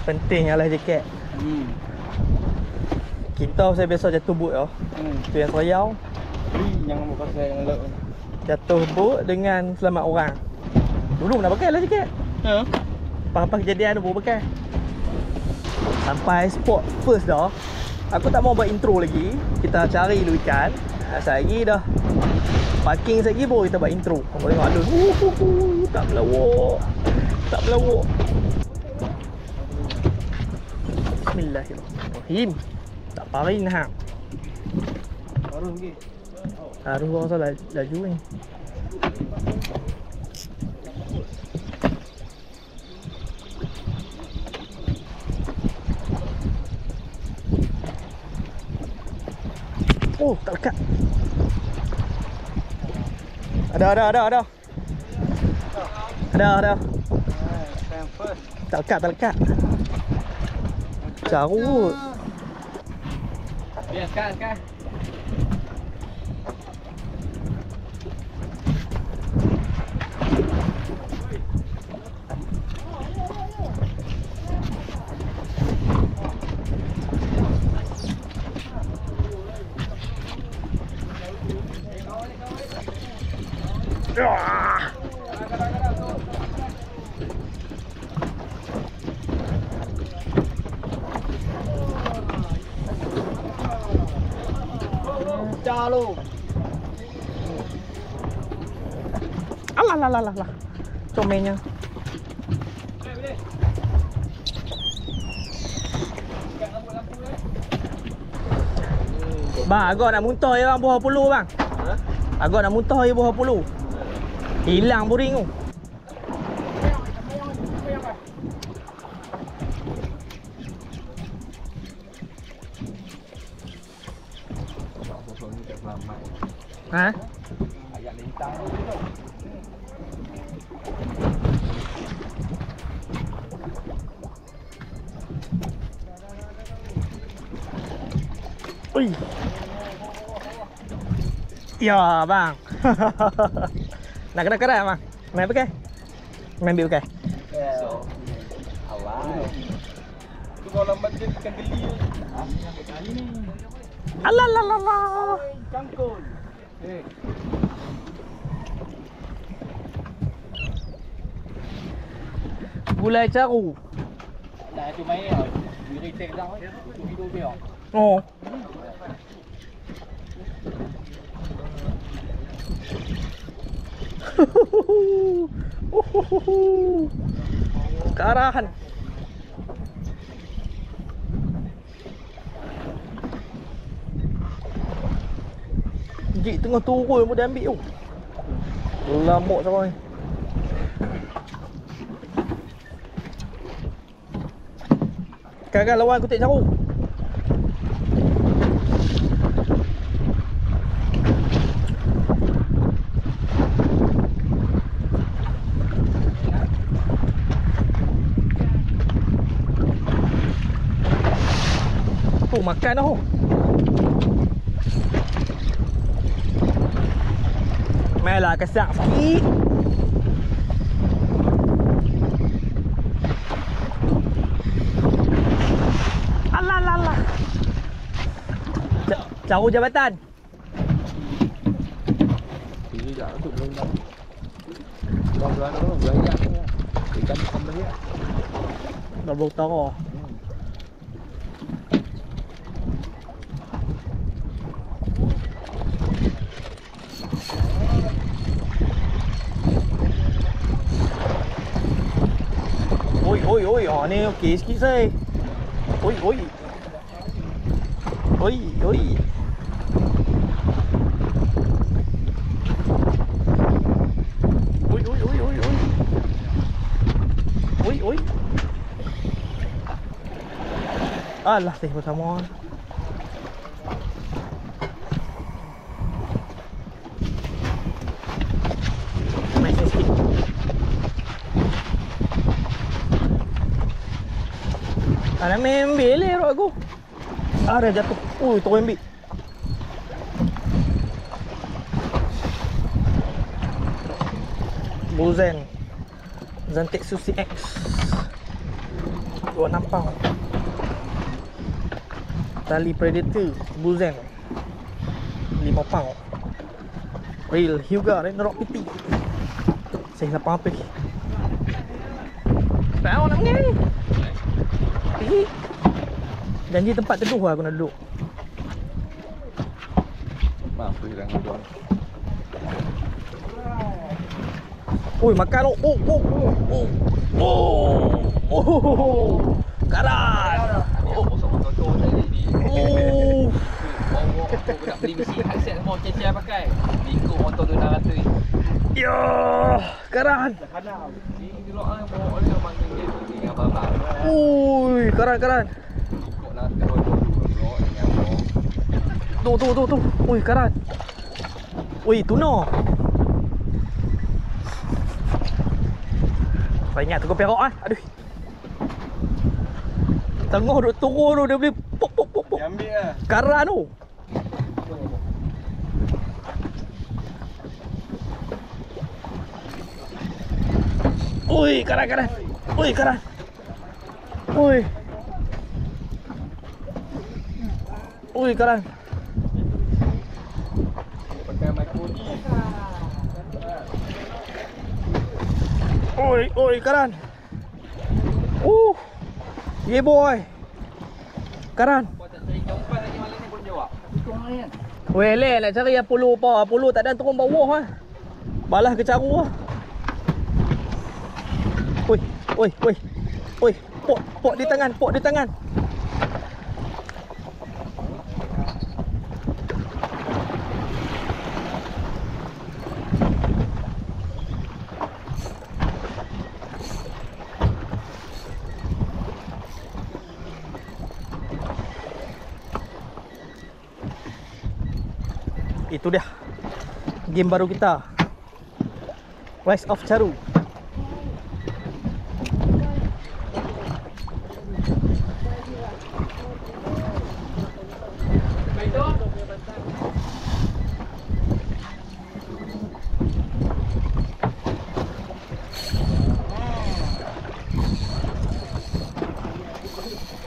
Penting lah jaket. Kita saya biasa jatuh boot tau. Tu yang seriau. Jangan buka saya dengan lok. Jatuh boot dengan selamat orang. Dulu nak pakai lah jaket. Apa-apa kejadian tu baru pakai. Sampai spot first dah. Aku tak mau buat intro lagi. Kita cari dulu ikan. Sehari dah parking sekejap baru kita buat intro. Kau tengok alun. Tak melawak. Tak melawak. Bismillahirrahmanirrahim. Tak paring hang. Harus pergi. Harus orang laju ni. Oh, tak lekat. Ada. Tak lekat. Carut. Biar sekarang. Calo. Alah. Comelnya. Bang, agak nak muntah je bang buah puluh bang. Agak nak muntah je buah puluh. Hilang boring tu. Ha? Ayat lintang. Ui. Ya bang. Nak kena kerat bang. Main pakai? Main bil pakai? So, awal. Tu kalau lambat dia ikan geli. Sampai kali ni. Alah. Cangkul. Gulai caru. Dah tu main ah. Diri tek dah. Tu hidup dia. Oh. Kearahan. Jik tengah turun pun dia ambil tu. Lamuk sampai. Sekarang lawan kutik caru. Tu makan dah. Mainlah kesak sikit. Alah. Caru jabatan. Ini dah tu belum dah. Bulan tu banyak. Ikan banyak. Dah berutara. Oi, ni okey sikit saya. Oi. Oi. Alah, teh bersama. Main sikit. Ada main ambil rod aku. Ada jatuh. Ui, tu ambil. Buzen. Zantetsu CX 26 pound. Tali Predator Buzen 5 pound. Reel Hyuga Ragnarok PT. Saya lapang apa ni? Sebab awak nak mengai ni? Janji tempat teduh lah aku nak duduk. Maaf tu hilang dulu. Oi, makan lo. Karat. Motor tadi ni. Oh. Aku nak beli mesti headset semua CCI pakai. Ikut motor tu 600. Ya, karat. Ni dulu orang bawa oleh orang dia dengan babak. Oi, karat. Ikut nak terus dulu dengan Tu. Oi, karat. Oi, tuna. Saya ingat tu kau perok ah. Aduh. Tengah duk turun tu dia boleh pop. dia ambil lah. Karat tu. Oi, karat. Oi, karat. Oi. Oi, karat. Pakai micro ni. Oi, karan. Yeah boy. Karan. Kau tak cari jumpa lagi malam ni pun jawab. Ikut main. Weh, le nak cari Apollo apa? Apollo tak ada turun bawah ah. Balas ke caru ah. Oi. Pok di tangan. Itu dia game baru kita, Rise of Caru.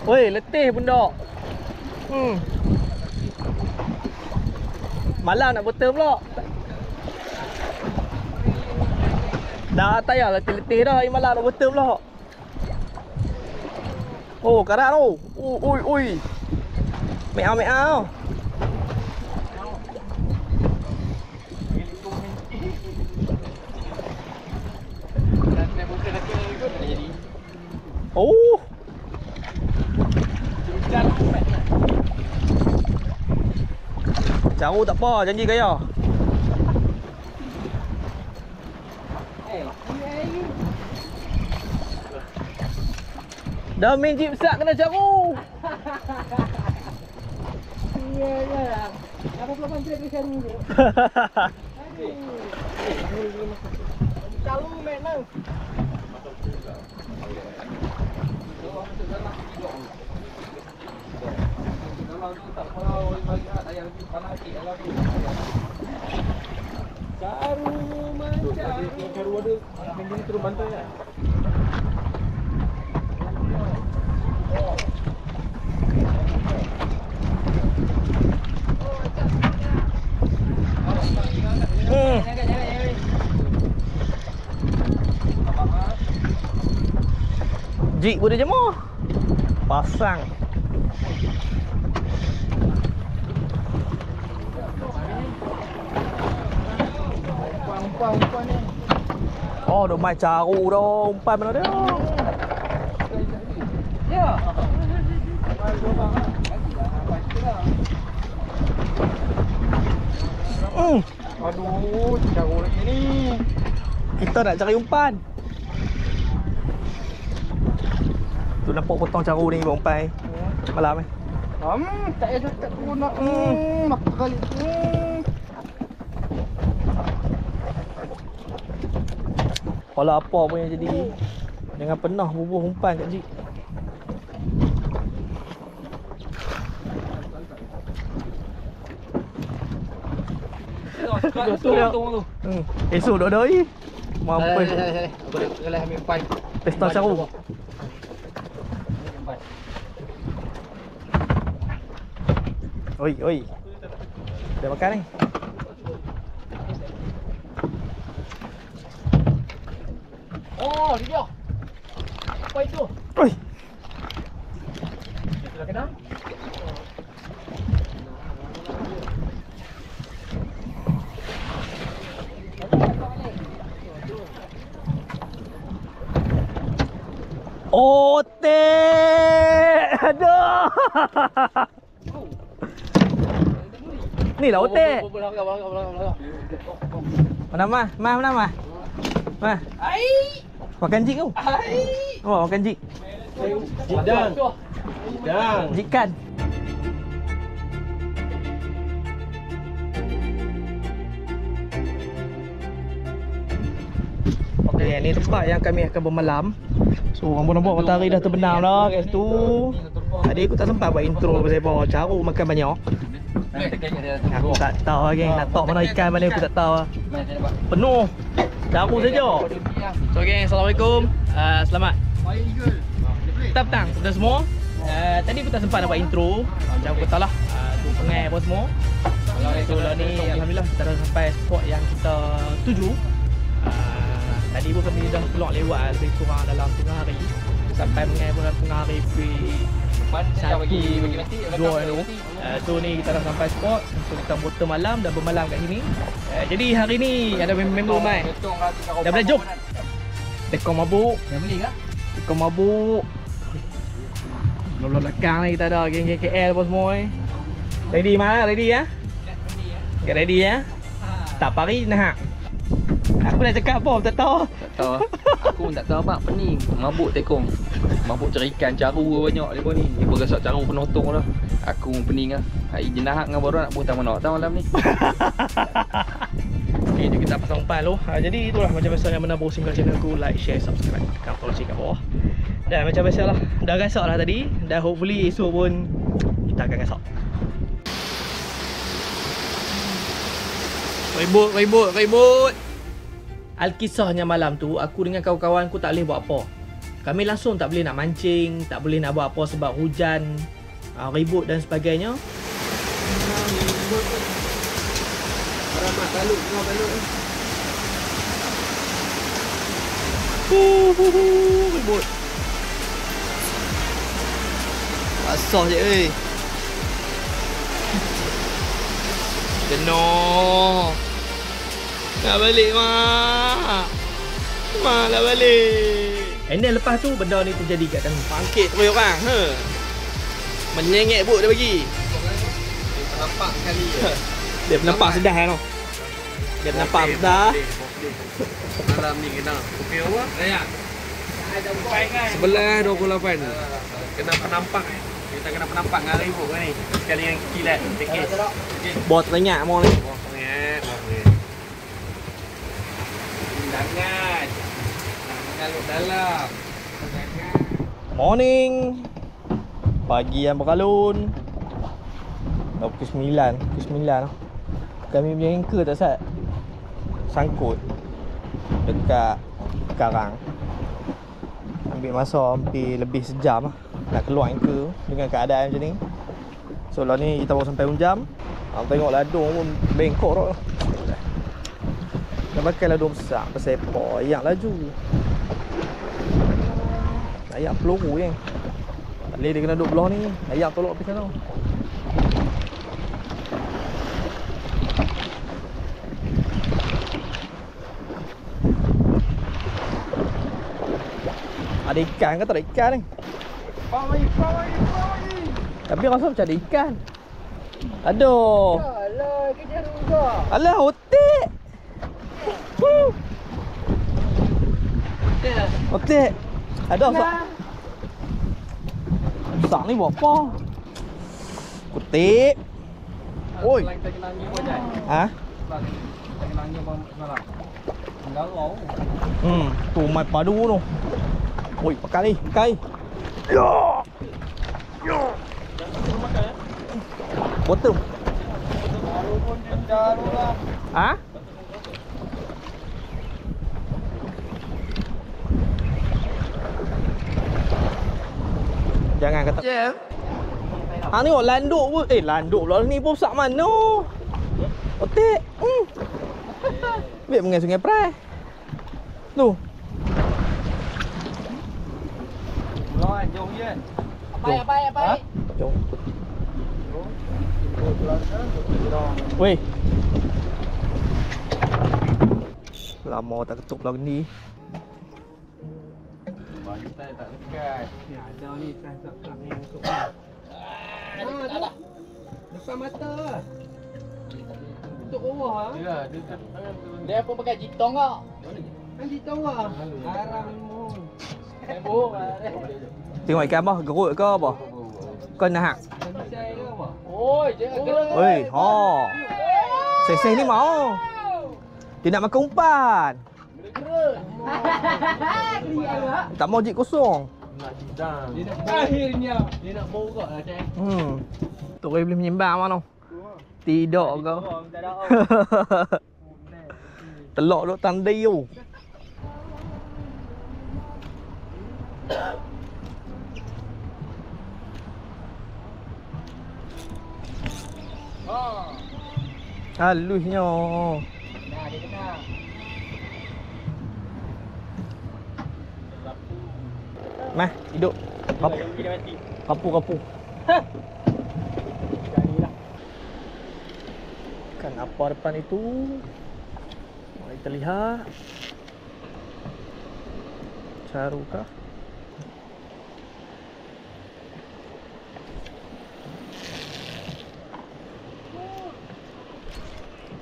Woi, letih bunda. Malam nak betul pula. Dah tak payah letih-letih dah. Hari malam nak betul pula. Oh, karat tu. Oi. Meow. Oh. Caru tak apa, janji gaya. Dah main jeep besar kena caru. Ya. Apa pelapan trek ke caru tu? Caru main lah. Caru macam Caru ada yang turun pantai lah. Jig boleh jemur. Pasang. umpan ni. Oh, dah main caru dah. Umpan mana dia? Ya. Aduh, caru lagi ni. Kita nak cari umpan. Tu nampak potong caru ni buat umpan. Malam eh. Tak ada tak guna. Makan kali. Kalau apa pun yang jadi, jangan pernah bubuh umpan kat Jik. Betul tu. Esok dah dah. Mampus. Aku dah ambil umpan. Pesta syaru. Oi, oi. Dah makan ni? Oh, dia. Apa itu? Oi. Sudah kena? Otek. Aduh. Ni lah otek. Mana mah? Mana mah? Mah. Ai. Makan jik kau. Ai. Oh, makan jik. Jidang. Jidang. Jikan. Okey, ni tempat yang kami akan bermalam. So, nampak matahari dah terbenam dah kat situ. Tadi aku tak sempat buat intro pasal bawa caruk makan banyak. Aku tak tahu lagi nak tok mana ikan mana aku tak tahu. Penuh. Caruk saja. So, geng, assalamualaikum. Selamat. Petang petang kepada semua. Tadi aku tak sempat nak buat intro. Macam aku kata lah, tu pengai apa semua. So lah ni alhamdulillah kita dah sampai spot yang kita tuju. Tadi pun kami dah keluar lewat lebih kurang dalam tengah hari. Sampai mengai pun dalam tengah hari satu, dua tu. So ni kita dah sampai spot. So kita motor malam dan bermalam kat sini. Jadi hari ni ada member main. Dah boleh jom. Dekor mabuk. Dah beli ke? Dekor mabuk. Belah belakang ni kita ada geng-geng KL apa semua ni. Ready mana? Ready ya? Okay, ready ya? Tak pari nak. Aku nak cakap apa? Tak tahu. Tak tahu. Aku pun tak tahu apa pening. Mabuk tekong. Mabuk cari ikan caru banyak depa ni. Depa gasak caru penotong dah. Aku pun pening ah. Hai jenah dengan baru nak buat mana tahu malam ni. Okay, jom kita pasang umpan dulu. Jadi itulah macam biasa yang menabur single channel aku, like, share, subscribe, tekan lonceng kat bawah. Dan macam biasa lah, dah gasak lah tadi. Dan hopefully esok pun kita akan gasak. Ribut. Alkisahnya malam tu, aku dengan kawan-kawan aku tak boleh buat apa. Kami langsung tak boleh nak mancing, tak boleh nak buat apa sebab hujan, ribut dan sebagainya. Ribut. Basah je Jenuh. Nak balik mak. Mak nak balik. And then lepas tu benda ni terjadi kat kami. Bangkit terus orang. Menyengek but dia bagi. Dia nampak sekali je. Dia nampak sedah tau. Dia nampak sedah. Malam ni kena. Okey apa? Ya. Sebelah 28. Kena penampak. Kita kena penampak dengan ribut ni. Sekali yang kecil lah. Tekis. Bot teringat mau ni. Jangan. Jangan luk dalam. Morning. Pagi yang beralun. Dah pukul 9. Pukul 9 lah. Kami punya anchor tak sat. Sangkut dekat karang. Ambil masa hampir lebih sejam lah nak keluar anchor dengan keadaan macam ni. So lah ni kita baru sampai jam. Tengok ladung pun bengkok dah. Dah pakai ladung besar bersepa, ayak laju. Ayak peluru je. Tak boleh dia kena duduk belah ni. Ayak tolak pergi sana. Ada ikan ke tak ada ikan ni? Pawai. Tapi rasa macam ada ikan. Aduh. Alah, kejar juga. Alah, otek. Otek. Ada sak. Sak ni buat apa? Kutip. Oi. Kita kena angin pun Jai. Ha? Kita kena angin pun semalam. Garau. Tu mai padu tu. Oi, pakai ni. Yo. Bottom. Baru pun dia jalan lah. Ha? Jangan kata. Hang tengok landuk pun. Landuk pula ni pun sak mana? Otek. Biar mengai Sungai Prai. Tu. Rồi, dùng đi. Apa? Jom. Weh. Lama tak ketuk lah ni. Baju tak dekat. Ya, ada ni tak ni masuk. Depan mata. Untuk bawah. Ya, dekat tangan tu. Dia pun pakai jitong kak. Kan jitong kak. Haram ilmu. Buruk lah. Tengok ikan apa? Gerut ke apa? Kau nak hak? Selesai ke apa? Oi, jangan gerak. Weh, ha. Seseh ni mau. Dia nak makan umpan. Tak mau jik kosong. Nak jidang. Dia nak akhirnya dia nak borak lah cak. Tu boleh menyembang mana? Tidak kau. Telok duk tandai tu. Halusnya. Nah, dia kena. Mah, hidup. Kapu. Kan apa depan itu? Mari kita lihat. Carukah?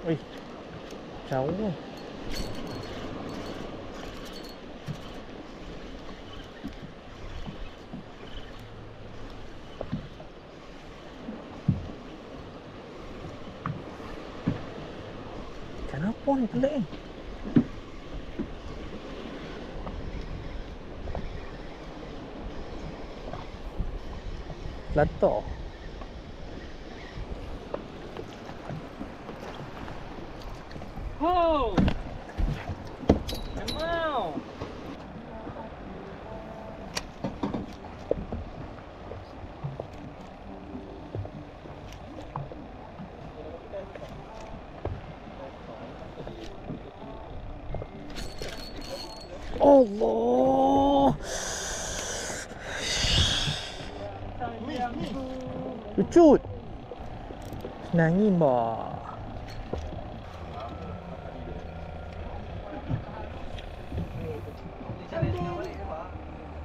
Wih, jauh. Kenapa ni pelik ni? Latar. Ho! Memang. Allah. Lucut. Nangin bah.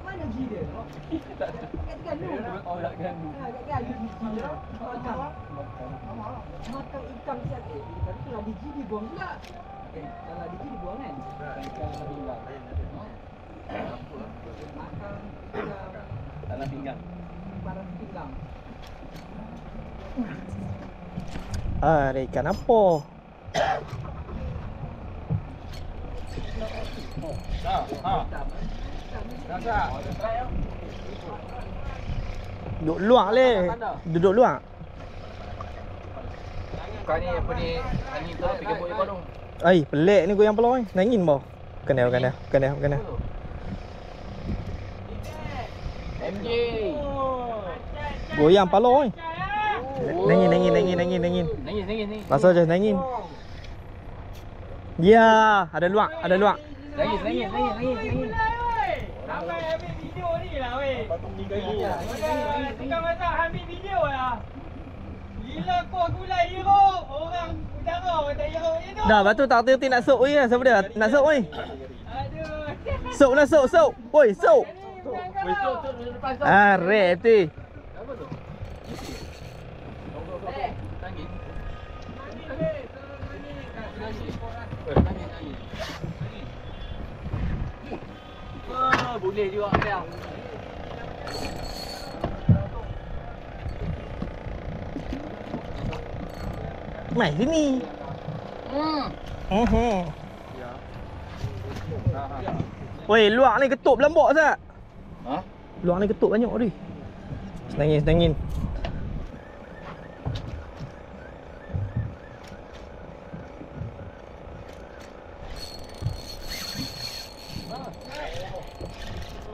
Mana gigi dia? Kat gandum. Oh, nak gandu. Kat gandum gigi dia. Makan ikan siap eh. Tapi kalau gigi dibuang pula. Kalau gigi dibuang kan? Ikan hilang. Makan ikan Tanah pinggang. barang pinggang. Ada ikan apa? Duduk luar leh. Duduk luar. Kau ni apa ni? Angin tu pergi buat kau tu. Ai, pelik ni goyang pelau ni. Nangin bah. Kena. MJ. Goyang palau ni. Nangin. Nangis. Masa je nangin. Ya, ada luak. Nangis. Sampai ambil video ni lah weh. Patut meninggal ni. Tukang masak ambil video lah. Gila kau gulai hero. Orang utara orang tak hero je tu. Dah, lepas tu tak hati nak sok oi lah. Siapa dia? Nak sok oi. Aduh. Sok lah sok. Oi, sok. Besok tu depan tu. Rep tu. Apa tu? Nangis. Boleh juga dia. Mai sini. Woi, luak ni ketuk belambak sat. Ha? Luak ni ketuk banyak ni. Senangin.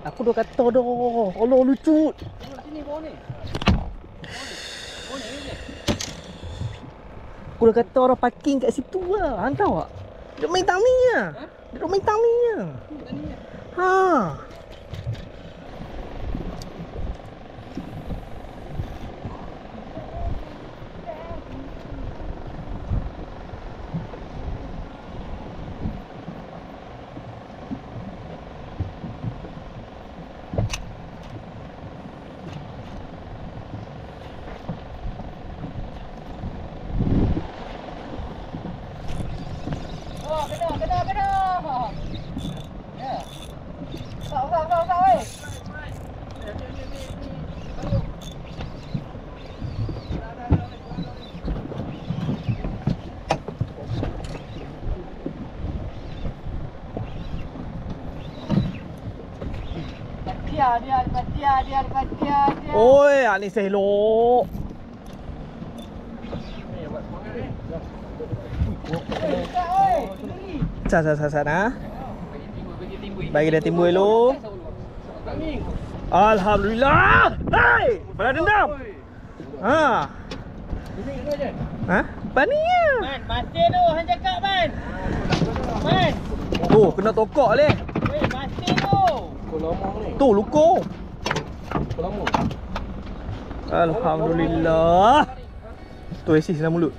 Aku dah kata dah. Allah lucut. Aku dah kata orang parking kat situ lah. Hang tahu tak? Dia main tang ni lah. Dia duk main tang ni lah. Ha. Oi, ni selok. Sat. Bagi dia timbul dulu. Alhamdulillah. Hai, balas dendam. Ha. Ha? Pani ya. Man, mati tu hang cakap man. Man. Tu kena tokok leh. Weh, mati tu. Tu luko. Alhamdulillah. Tu asis dalam mulut.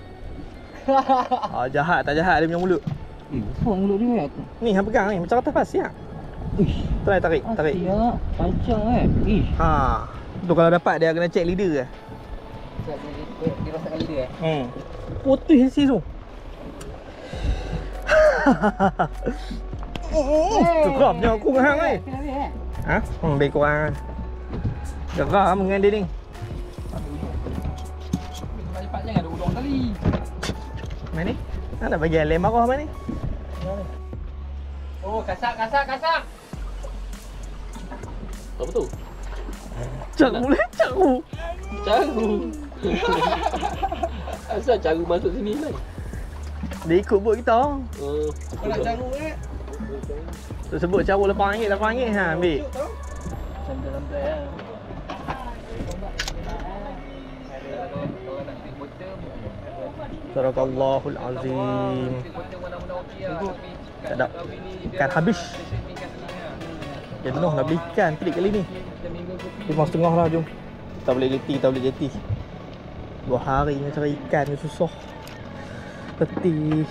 Jahat tak jahat dia punya mulut. Apa mulut dia? Ni hang pegang ni macam atas pasir. Ish. Try tarik. Ya, panjang Ish. Ha. Tu kalau dapat dia kena check leader ke. Dia rasakan lidah Putih asis tu. Geramnya aku dengan hang ni. Ha? Lebih kurang. Geram dengan dia ni. Cepat jangan ada udang kali. Mana ni? Hang nak bagi lem marah mana ni? Oh, kasak. Apa tu? Caru. Caru. Asal caru masuk sini kan? Dia ikut bot kita. Kau nak caru Tu sebut caru RM8 ha ambil. Santai-santai lah. Sadaqallahul azim. Tak ada. Ikan habis. Jenuh nak beli ikan trik kali ni. 5.5 lah jom. Tak boleh jeti. 2 hari nak cari ikan ni susah. Letih.